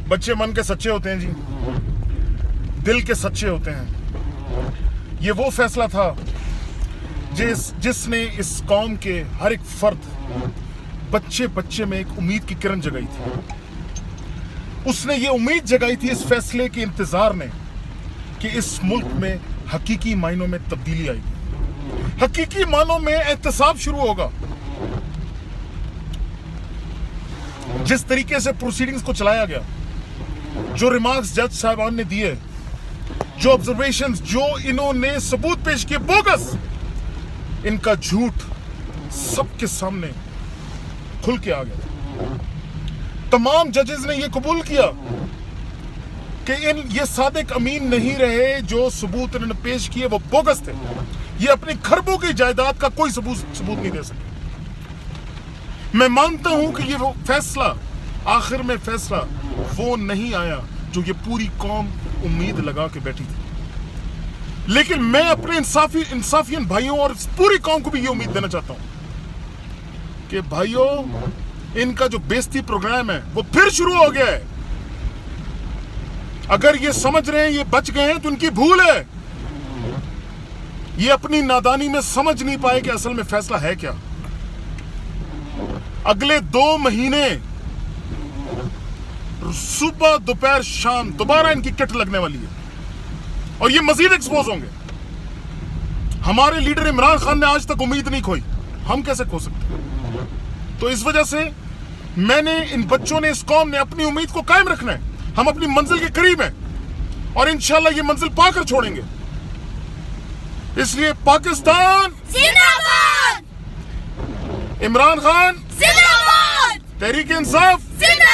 بچے من کے سچے ہوتے ہیں جی، دل کے سچے ہوتے ہیں. یہ وہ فیصلہ تھا جس نے اس قوم کے ہر ایک فرد، بچے میں ایک امید کی کرن جگائی تھی. اس نے یہ امید جگائی تھی اس فیصلے کے انتظار نے کہ اس ملک میں حقیقی معنوں میں تبدیلی آئے گی، حقیقی معنوں میں احتساب شروع ہوگا. جس طریقے سے پروسیڈنگز کو چلایا گیا، جو ریمارکس جج صاحبان نے دیے، جو آبزرویشنز، جو انہوں نے ثبوت پیش کیے بوگس، ان کا جھوٹ سب کے سامنے کھل کے آ گیا. تمام ججز نے یہ قبول کیا کہ یہ صادق امین نہیں رہے، جو ثبوت انہوں نے پیش کیے وہ بوگس تھے. یہ اپنی خربوں کی جائیداد کا کوئی ثبوت نہیں دے سکے. میں مانتا ہوں کہ یہ وہ فیصلہ، آخر میں فیصلہ وہ نہیں آیا جو یہ پوری قوم امید لگا کے بیٹھی تھی. لیکن میں اپنے انصافین بھائیوں اور پوری قوم کو بھی یہ امید دینا چاہتا ہوں کہ بھائیوں، ان کا جو بےعزتی پروگرام ہے وہ پھر شروع ہو گیا ہے. اگر یہ سمجھ رہے ہیں یہ بچ گئے ہیں تو ان کی بھول ہے. یہ اپنی نادانی میں سمجھ نہیں پائے کہ اصل میں فیصلہ ہے کیا. اگلے 2 مہینے صبح دوپہر شام دوبارہ ان کی کٹ لگنے والی ہے اور یہ مزید ایکسپوز ہوں گے. ہمارے لیڈر عمران خان نے آج تک امید نہیں کھوئی، ہم کیسے کھو سکتے؟ تو اس وجہ سے میں نے، ان بچوں نے، اس قوم نے اپنی امید کو قائم رکھنا ہے. ہم اپنی منزل کے قریب ہیں اور انشاءاللہ یہ منزل پا کر چھوڑیں گے. اس لیے پاکستان زندہ باد، عمران خان زندہ باد، تحریک انصاف زندہ